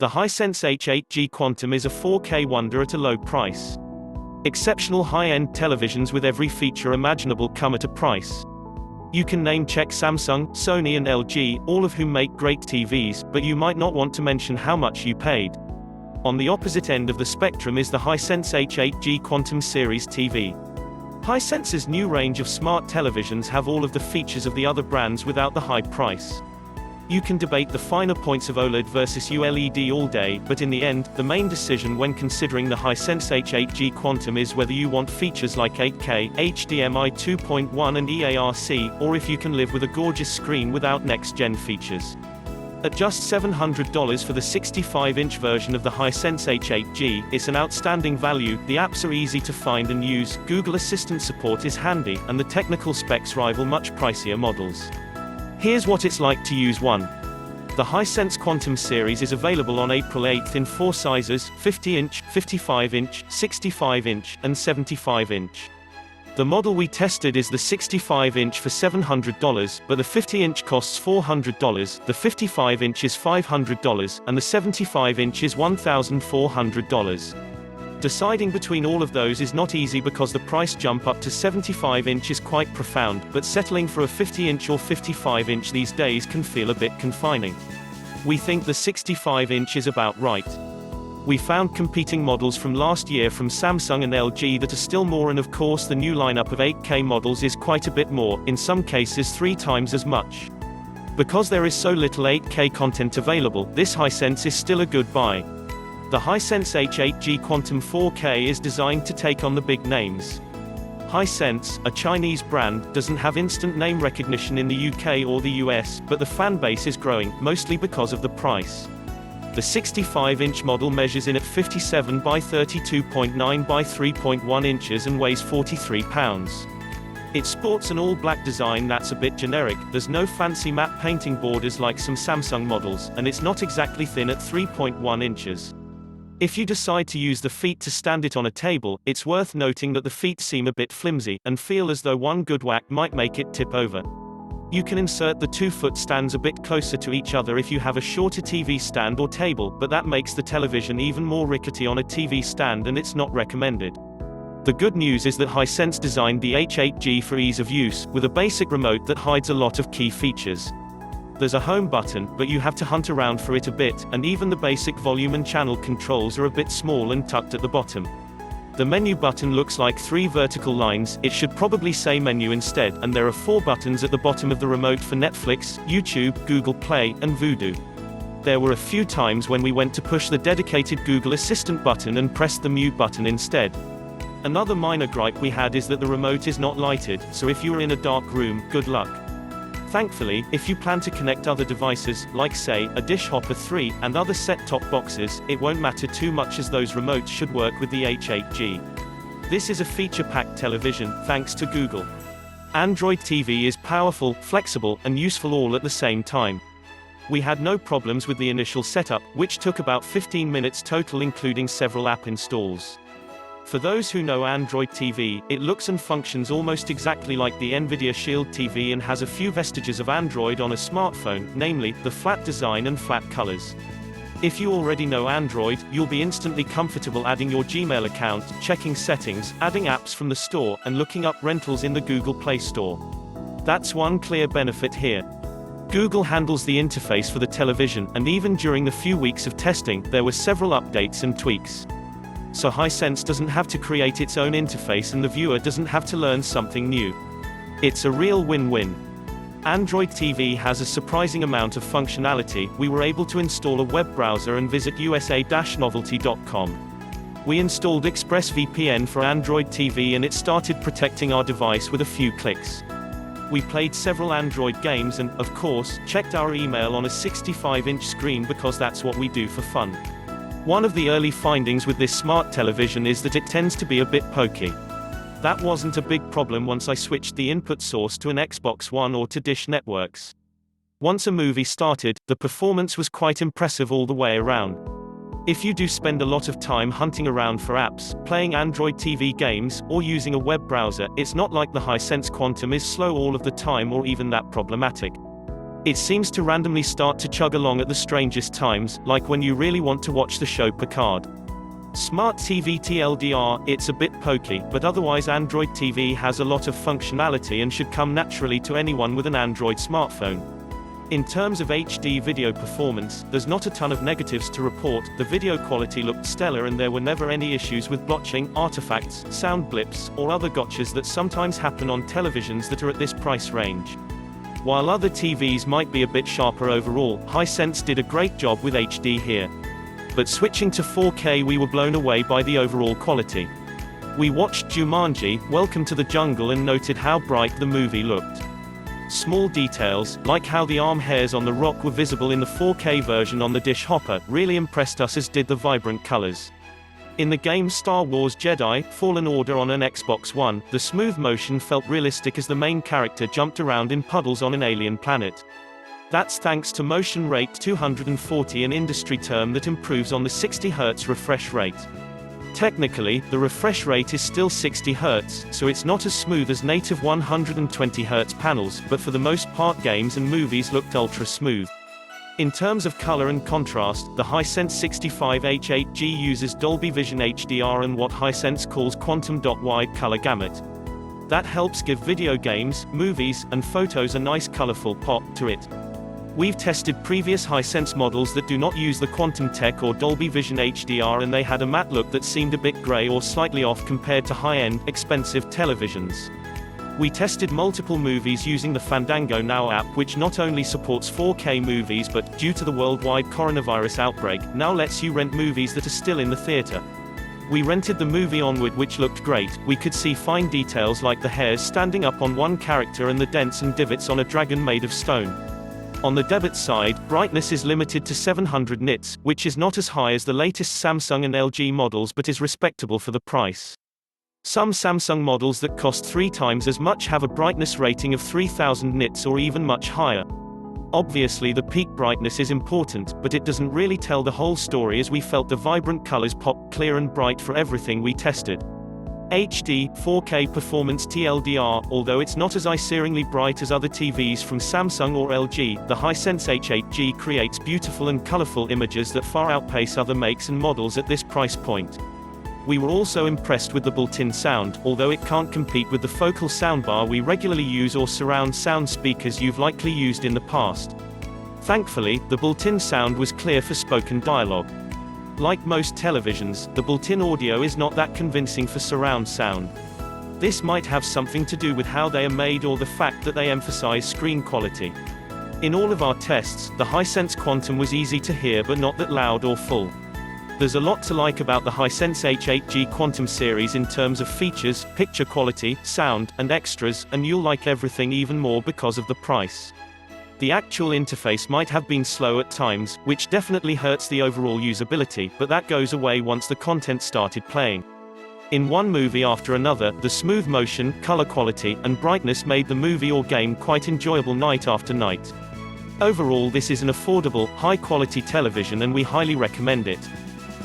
The Hisense H8G Quantum is a 4K wonder at a low price. Exceptional high-end televisions with every feature imaginable come at a price. You can name-check Samsung, Sony and LG, all of whom make great TVs, but you might not want to mention how much you paid. On the opposite end of the spectrum is the Hisense H8G Quantum Series TV. Hisense's new range of smart televisions have all of the features of the other brands without the high price. You can debate the finer points of OLED versus ULED all day, but in the end, the main decision when considering the Hisense H8G Quantum is whether you want features like 8K, HDMI 2.1 and EARC, or if you can live with a gorgeous screen without next-gen features. At just $700 for the 65-inch version of the Hisense H8G, it's an outstanding value, the apps are easy to find and use, Google Assistant support is handy, and the technical specs rival much pricier models. Here's what it's like to use one. The Hisense Quantum Series is available on April 8 in 4 sizes, 50-inch, 55-inch, 65-inch, and 75-inch. The model we tested is the 65-inch for $700, but the 50-inch costs $400, the 55-inch is $500, and the 75-inch is $1,400. Deciding between all of those is not easy because the price jump up to 75-inch is quite profound, but settling for a 50-inch or 55-inch these days can feel a bit confining. We think the 65-inch is about right. We found competing models from last year from Samsung and LG that are still more, and of course the new lineup of 8K models is quite a bit more, in some cases 3 times as much. Because there is so little 8K content available, this Hisense is still a good buy. The Hisense H8G Quantum 4K is designed to take on the big names. Hisense, a Chinese brand, doesn't have instant name recognition in the UK or the US, but the fan base is growing, mostly because of the price. The 65-inch model measures in at 57 by 32.9 by 3.1 inches and weighs 43 pounds. It sports an all-black design that's a bit generic, there's no fancy matte painting borders like some Samsung models, and it's not exactly thin at 3.1 inches. If you decide to use the feet to stand it on a table, it's worth noting that the feet seem a bit flimsy, and feel as though one good whack might make it tip over. You can insert the 2-foot stands a bit closer to each other if you have a shorter TV stand or table, but that makes the television even more rickety on a TV stand and it's not recommended. The good news is that Hisense designed the H8G for ease of use, with a basic remote that hides a lot of key features. There's a home button, but you have to hunt around for it a bit, and even the basic volume and channel controls are a bit small and tucked at the bottom. The menu button looks like 3 vertical lines, it should probably say menu instead, and there are 4 buttons at the bottom of the remote for Netflix, YouTube, Google Play, and Vudu. There were a few times when we went to push the dedicated Google Assistant button and pressed the mute button instead. Another minor gripe we had is that the remote is not lighted, so if you are in a dark room, good luck. Thankfully, if you plan to connect other devices, like say, a Dish Hopper 3, and other set-top boxes, it won't matter too much as those remotes should work with the H8G. This is a feature-packed television, thanks to Google. Android TV is powerful, flexible, and useful all at the same time. We had no problems with the initial setup, which took about 15 minutes total including several app installs. For those who know Android TV, it looks and functions almost exactly like the Nvidia Shield TV and has a few vestiges of Android on a smartphone, namely, the flat design and flat colors. If you already know Android, you'll be instantly comfortable adding your Gmail account, checking settings, adding apps from the store, and looking up rentals in the Google Play Store. That's one clear benefit here. Google handles the interface for the television, and even during the few weeks of testing, there were several updates and tweaks. So Hisense doesn't have to create its own interface and the viewer doesn't have to learn something new. It's a real win-win. Android TV has a surprising amount of functionality. We were able to install a web browser and visit usa-novelty.com. We installed ExpressVPN for Android TV and it started protecting our device with a few clicks. We played several Android games and, of course, checked our email on a 65-inch screen because that's what we do for fun. One of the early findings with this smart television is that it tends to be a bit pokey. That wasn't a big problem once I switched the input source to an Xbox One or to Dish Networks. Once a movie started, the performance was quite impressive all the way around. If you do spend a lot of time hunting around for apps, playing Android TV games, or using a web browser, it's not like the Hisense Quantum is slow all of the time or even that problematic. It seems to randomly start to chug along at the strangest times, like when you really want to watch the show Picard. Smart TV TLDR, it's a bit pokey, but otherwise Android TV has a lot of functionality and should come naturally to anyone with an Android smartphone. In terms of HD video performance, there's not a ton of negatives to report. The video quality looked stellar and there were never any issues with blotching, artifacts, sound blips, or other gotchas that sometimes happen on televisions that are at this price range. While other TVs might be a bit sharper overall, Hisense did a great job with HD here. But switching to 4K, we were blown away by the overall quality. We watched Jumanji, Welcome to the Jungle, and noted how bright the movie looked. Small details, like how the arm hairs on the rock were visible in the 4K version on the dish hopper, really impressed us, as did the vibrant colors. In the game Star Wars Jedi: Fallen Order on an Xbox One, the smooth motion felt realistic as the main character jumped around in puddles on an alien planet. That's thanks to Motion Rate 240, an industry term that improves on the 60 Hz refresh rate. Technically, the refresh rate is still 60 Hz, so it's not as smooth as native 120 Hz panels, but for the most part games and movies looked ultra smooth. In terms of color and contrast, the Hisense H8G uses Dolby Vision HDR and what Hisense calls quantum-wide color gamut. That helps give video games, movies, and photos a nice colorful pop to it. We've tested previous Hisense models that do not use the quantum tech or Dolby Vision HDR, and they had a matte look that seemed a bit gray or slightly off compared to high-end, expensive televisions. We tested multiple movies using the Fandango Now app, which not only supports 4K movies but, due to the worldwide coronavirus outbreak, now lets you rent movies that are still in the theater. We rented the movie Onward, which looked great. We could see fine details like the hairs standing up on one character and the dents and divots on a dragon made of stone. On the debit side, brightness is limited to 700 nits, which is not as high as the latest Samsung and LG models but is respectable for the price. Some Samsung models that cost 3 times as much have a brightness rating of 3000 nits or even much higher. Obviously the peak brightness is important, but it doesn't really tell the whole story, as we felt the vibrant colors pop clear and bright for everything we tested. HD, 4K performance TLDR, although it's not as eye-searingly bright as other TVs from Samsung or LG, the Hisense H8G creates beautiful and colorful images that far outpace other makes and models at this price point. We were also impressed with the built-in sound, although it can't compete with the focal soundbar we regularly use or surround sound speakers you've likely used in the past. Thankfully, the built-in sound was clear for spoken dialogue. Like most televisions, the built-in audio is not that convincing for surround sound. This might have something to do with how they are made or the fact that they emphasize screen quality. In all of our tests, the Hisense Quantum was easy to hear but not that loud or full. There's a lot to like about the Hisense H8G Quantum Series in terms of features, picture quality, sound, and extras, and you'll like everything even more because of the price. The actual interface might have been slow at times, which definitely hurts the overall usability, but that goes away once the content started playing. In one movie after another, the smooth motion, color quality, and brightness made the movie or game quite enjoyable night after night. Overall, this is an affordable, high-quality television and we highly recommend it.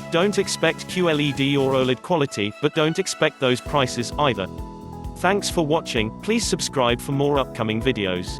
Don't expect QLED or OLED quality, but don't expect those prices either. Thanks for watching. Please subscribe for more upcoming videos.